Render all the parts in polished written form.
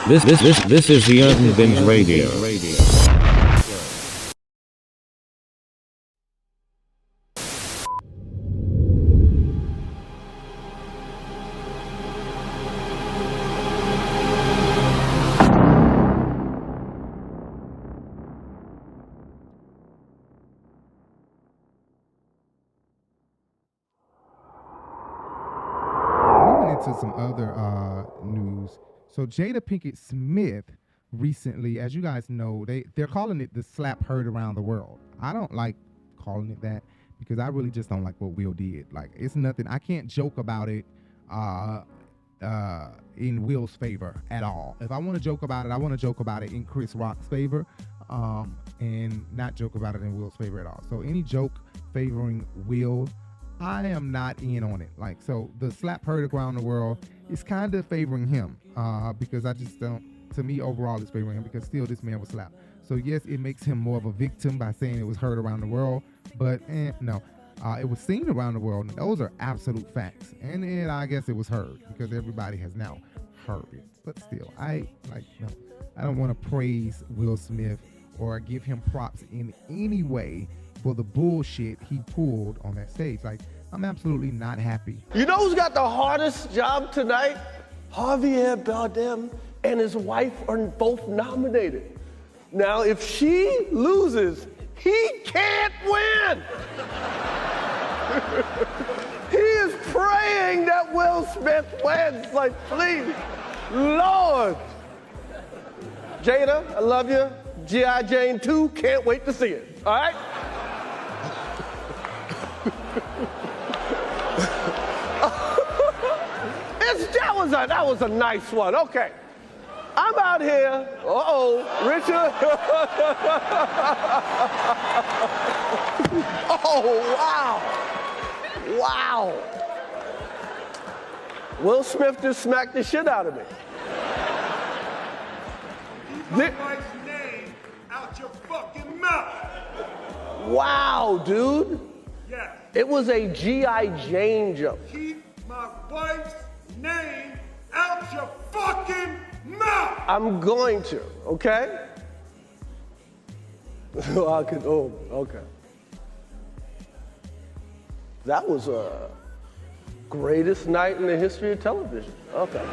This is the Urban Binge Radio. Into some other news. So Jada Pinkett Smith recently, as you guys know, they're calling it the slap heard around the world. I don't like calling it that because I really just don't like what Will did. Like, it's nothing. I can't joke about it in Will's favor at all. If I want to joke about it, I want to joke about it in Chris Rock's favor and not joke about it in Will's favor at all. So any joke favoring Will, I am not in on it. Like, so the slap heard around the world is kind of favoring him because I just don't, to me, overall, it's favoring him because still this man was slapped. So yes, it makes him more of a victim by saying it was heard around the world, but no, it was seen around the world. And those are absolute facts. And I guess it was heard because everybody has now heard it. But still, I don't want to praise Will Smith or give him props in any way for the bullshit he pulled on that stage. Like, I'm absolutely not happy. You know who's got the hardest job tonight? Javier Bardem and his wife are both nominated. Now, if she loses, he can't win. He is praying that Will Smith wins. Like, please, Lord. Jada, I love you. G.I. Jane 2, can't wait to see it. All right? That was a nice one. Okay. I'm out here. Richard. Oh, wow. Wow. Will Smith just smacked the shit out of me. Keep my wife's name out your fucking mouth. Wow, dude. Yes. It was a G.I. Jane joke. Keep my wife's name out your fucking mouth. I'm going to, okay? Okay. That was a greatest night in the history of television. Okay.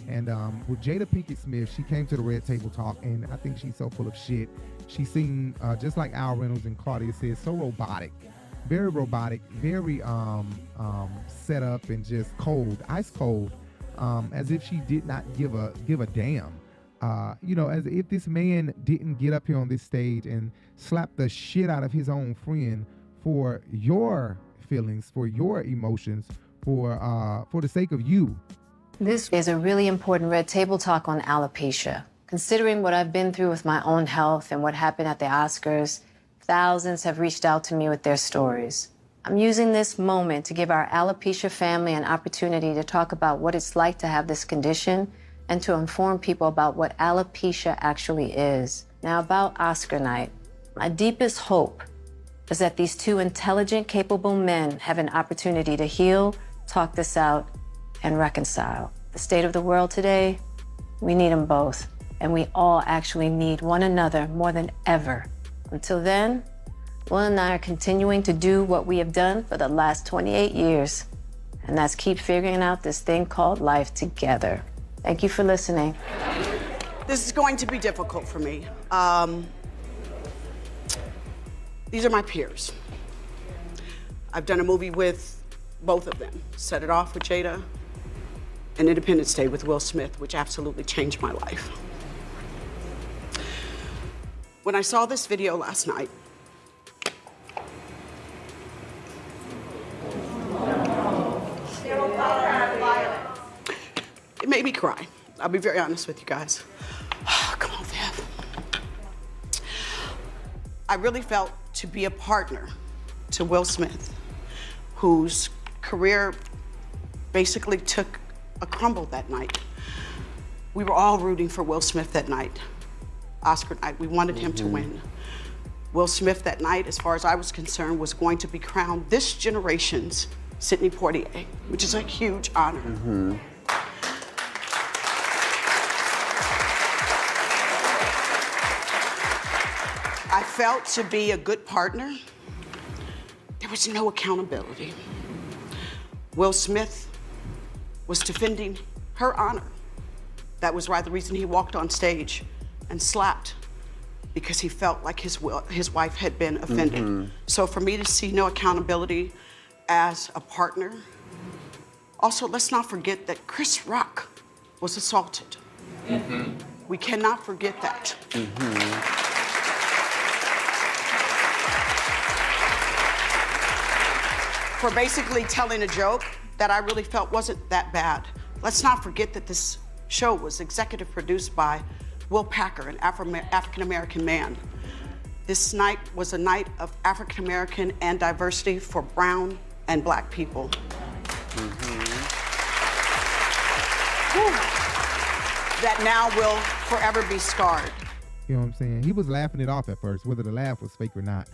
And with Jada Pinkett Smith, she came to the Red Table Talk, and I think she's so full of shit. She seemed, just like Al Reynolds and Cardi said, so robotic. Very robotic, very set up and just cold, ice cold, as if she did not give a damn. As if this man didn't get up here on this stage and slap the shit out of his own friend for your feelings, for your emotions, for the sake of you. This is a really important Red Table Talk on alopecia. Considering what I've been through with my own health and what happened at the Oscars, thousands have reached out to me with their stories. I'm using this moment to give our alopecia family an opportunity to talk about what it's like to have this condition and to inform people about what alopecia actually is. Now, about Oscar night, my deepest hope is that these two intelligent, capable men have an opportunity to heal, talk this out, and reconcile. The state of the world today, we need them both. And we all actually need one another more than ever. Until then, Will and I are continuing to do what we have done for the last 28 years. And that's keep figuring out this thing called life together. Thank you for listening. This is going to be difficult for me. These are my peers. I've done a movie with both of them. Set It Off with Jada, and Independence Day with Will Smith, which absolutely changed my life. When I saw this video last night, it made me cry. I'll be very honest with you guys. Come on, Viv. I really felt to be a partner to Will Smith, whose career basically took a crumble that night. We were all rooting for Will Smith that night. Oscar night, we wanted him to win. Will Smith that night, as far as I was concerned, was going to be crowned this generation's Sidney Poitier, which is a huge honor. felt to be a good partner, there was no accountability. Will Smith was defending her honor. That was why the reason he walked on stage and slapped, because he felt like his wife had been offended. So for me to see no accountability as a partner, also let's not forget that Chris Rock was assaulted. We cannot forget that. For basically telling a joke that I really felt wasn't that bad. Let's not forget that this show was executive produced by Will Packer, an African-American man. This night was a night of African-American and diversity for brown and black people. That now will forever be scarred. You know what I'm saying? He was laughing it off at first, whether the laugh was fake or not.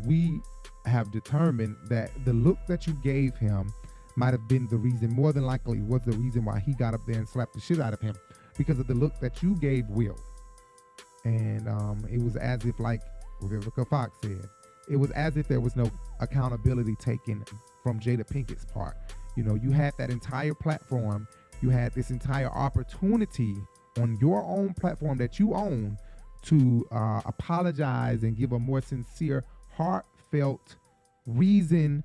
We have determined that the look that you gave him might have been the reason, more than likely was the reason why he got up there and slapped the shit out of him, because of the look that you gave Will. And it was as if, like Vivica Fox said, it was as if there was no accountability taken from Jada Pinkett's part. You know, you had that entire platform, you had this entire opportunity on your own platform that you own to apologize and give a more sincere, heartfelt reason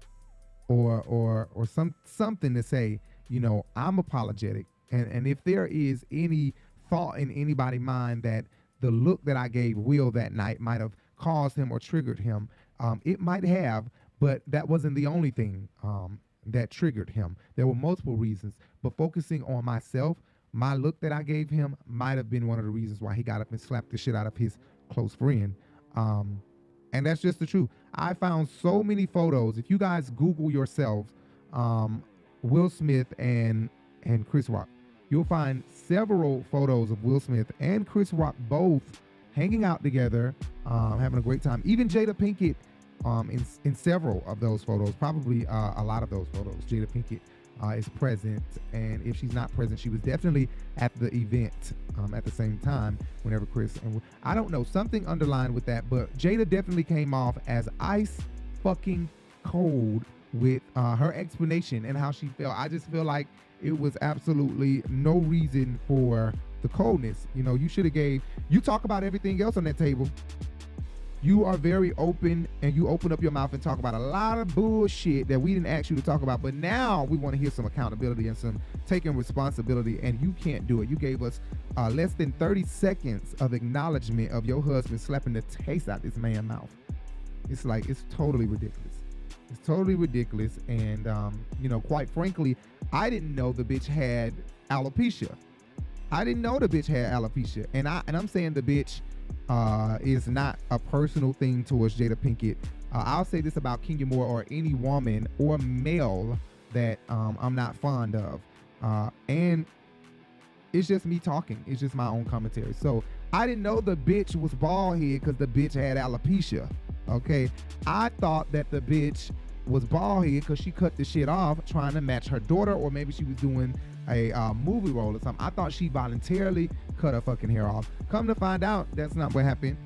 or something to say, you know, I'm apologetic. And if there is any thought in anybody's mind that the look that I gave Will that night might have caused him or triggered him, it might have, but that wasn't the only thing that triggered him. There were multiple reasons, but focusing on myself, my look that I gave him might have been one of the reasons why he got up and slapped the shit out of his close friend. And that's just the truth. I found so many photos. If you guys Google yourselves, Will Smith and Chris Rock, you'll find several photos of Will Smith and Chris Rock both hanging out together, having a great time. Even Jada Pinkett in several of those photos, probably a lot of those photos, Jada Pinkett is present, and if she's not present, she was definitely at the event at the same time whenever Chris and I don't know, something underlined with that, but Jada definitely came off as ice fucking cold with her explanation and how she felt. I just feel like it was absolutely no reason for the coldness. You know, you should have you talk about everything else on that table. You are very open, and you open up your mouth and talk about a lot of bullshit that we didn't ask you to talk about, but now we want to hear some accountability and some taking responsibility, and you can't do it. You gave us less than 30 seconds of acknowledgement of your husband slapping the taste out this man's mouth. It's like, it's totally ridiculous. It's totally ridiculous, and you know, quite frankly, I didn't know the bitch had alopecia. I didn't know the bitch had alopecia, and I'm saying the bitch is not a personal thing towards Jada Pinkett. I'll say this about Kenya Moore or any woman or male that I'm not fond of. And it's just me talking. It's just my own commentary. So I didn't know the bitch was bald head because the bitch had alopecia. Okay. I thought that the bitch was bald head because she cut the shit off trying to match her daughter, or maybe she was doing a movie role or something. I thought she voluntarily cut her fucking hair off. Come to find out, that's not what happened.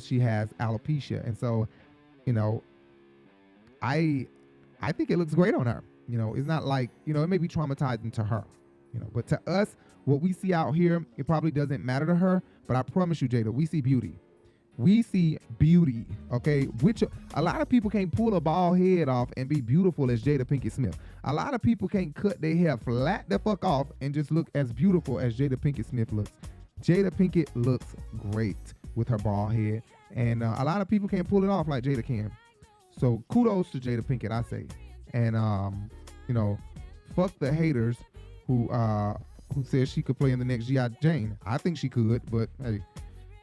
She has alopecia, and so, you know, I think it looks great on her. You know, it's not like, you know, it may be traumatizing to her, you know, but to us, what we see out here, it probably doesn't matter to her. But I promise you, Jada, we see beauty. We see beauty, okay? Which a lot of people can't pull a bald head off and be beautiful as Jada Pinkett Smith. A lot of people can't cut their hair flat the fuck off and just look as beautiful as Jada Pinkett Smith looks. Jada Pinkett looks great with her bald head, and a lot of people can't pull it off like Jada can. So kudos to Jada Pinkett, I say. And you know, fuck the haters who says she could play in the next G.I. Jane. I think she could, but hey,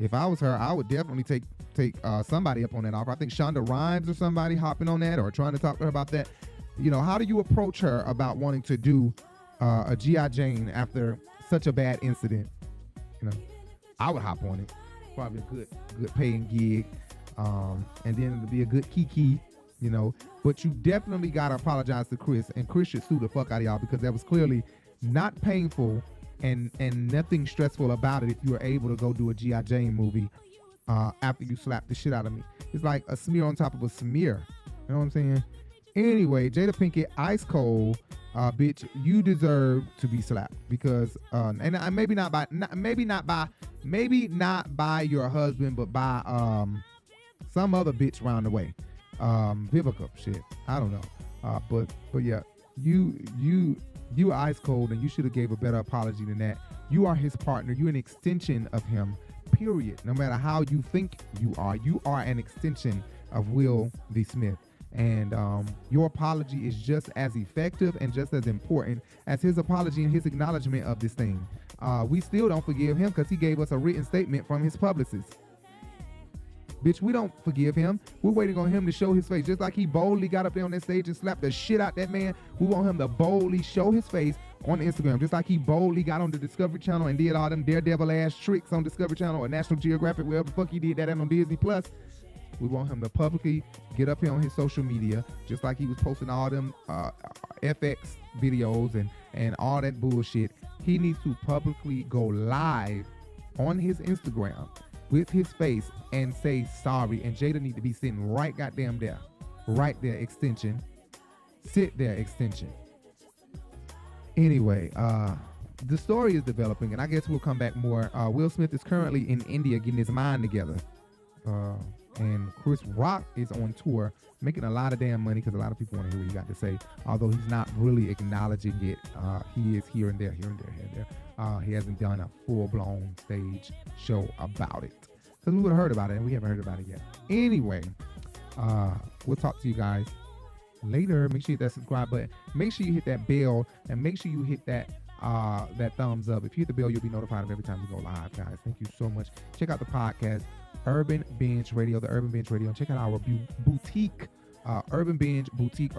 if I was her, I would definitely take somebody up on that offer. I think Shonda Rhimes or somebody hopping on that or trying to talk to her about that. You know, how do you approach her about wanting to do a G.I. Jane after such a bad incident? You know, I would hop on it. Probably a good paying gig. And then it'll be a good kiki, you know. But you definitely got to apologize to Chris. And Chris should sue the fuck out of y'all, because that was clearly not painful and nothing stressful about it if you were able to go do a G.I. Jane movie after you slap the shit out of me. It's like a smear on top of a smear. You know what I'm saying? Anyway, Jada Pinkett, ice cold, bitch, you deserve to be slapped because, and maybe not by your husband, but by some other bitch round the way, Vivica, shit, I don't know, but yeah, you ice cold, and you should have gave a better apology than that. You are his partner. You're an extension of him. Period. No matter how you think you are an extension of Will D. Smith. And your apology is just as effective and just as important as his apology and his acknowledgement of this thing. We still don't forgive him because he gave us a written statement from his publicist. Bitch, we don't forgive him. We're waiting on him to show his face. Just like he boldly got up there on that stage and slapped the shit out that man, we want him to boldly show his face on Instagram. Just like he boldly got on the Discovery Channel and did all them daredevil ass tricks on Discovery Channel or National Geographic, wherever the fuck he did that on Disney Plus. We want him to publicly get up here on his social media, just like he was posting all them FX videos and all that bullshit. He needs to publicly go live on his Instagram with his face and say sorry. And Jada need to be sitting right goddamn there. Right there, extension. Sit there, extension. Anyway, the story is developing, and I guess we'll come back more. Will Smith is currently in India getting his mind together. And Chris Rock is on tour, making a lot of damn money because a lot of people want to hear what he got to say. Although he's not really acknowledging it, he is here and there. He hasn't done a full-blown stage show about it because we would have heard about it, and we haven't heard about it yet. Anyway, we'll talk to you guys later. Make sure you hit that subscribe button. Make sure you hit that bell, and make sure you hit that thumbs up. If you hit the bell, you'll be notified of every time we go live, guys. Thank you so much. Check out the podcast, Urban Binge Radio, the Urban Binge Radio, and check out our boutique, Urban Binge Boutique,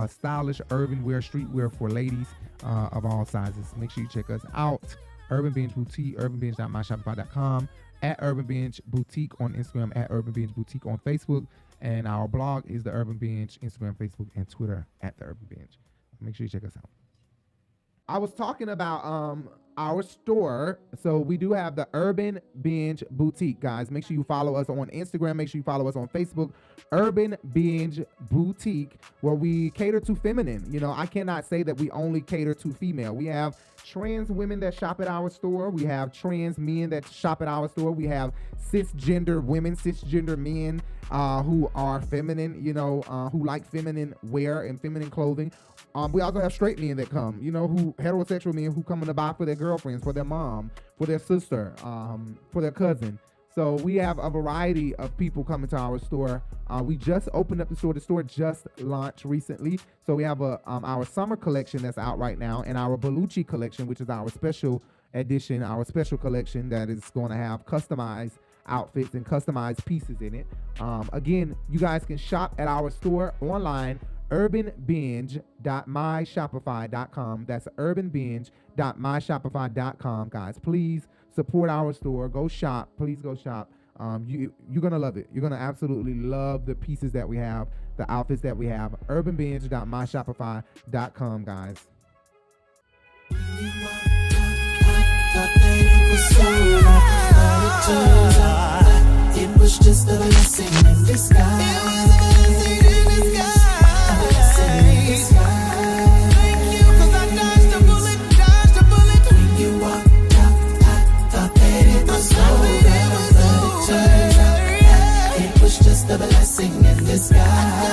stylish urban wear, streetwear for ladies of all sizes. Make sure you check us out, Urban Binge Boutique, urbanbinge.myshopify.com, at Urban Binge Boutique on Instagram, at Urban Binge Boutique on Facebook, and our blog is the Urban Binge, Instagram, Facebook, and Twitter at the Urban Binge. Make sure you check us out. I was talking about our store. So we do have the Urban Binge Boutique, guys. Make sure you follow us on Instagram. Make sure you follow us on Facebook. Urban Binge Boutique, where we cater to feminine. You know, I cannot say that we only cater to female. We have trans women that shop at our store. We have trans men that shop at our store. We have cisgender women, cisgender men who are feminine, you know, who like feminine wear and feminine clothing. We also have straight men that come, you know, who heterosexual men who come in to buy for their girlfriends, for their mom, for their sister, for their cousin. So we have a variety of people coming to our store. We just opened up the store. The store just launched recently. So we have our summer collection that's out right now, and our Bellucci collection, which is our special edition, our special collection that is going to have customized outfits and customized pieces in it. Again, you guys can shop at our store online, urbanbinge.myshopify.com. That's urbanbinge.myshopify.com, guys. Please support our store. Go shop. Please go shop. You're going to love it. You're going to absolutely love the pieces that we have, the outfits that we have. urbanbinge.myshopify.com, guys. It was just a blessing in disguise. Thank you, 'cause I dodged the bullet. When you walked out, I thought that it was over, but it turned out it was just a blessing in disguise.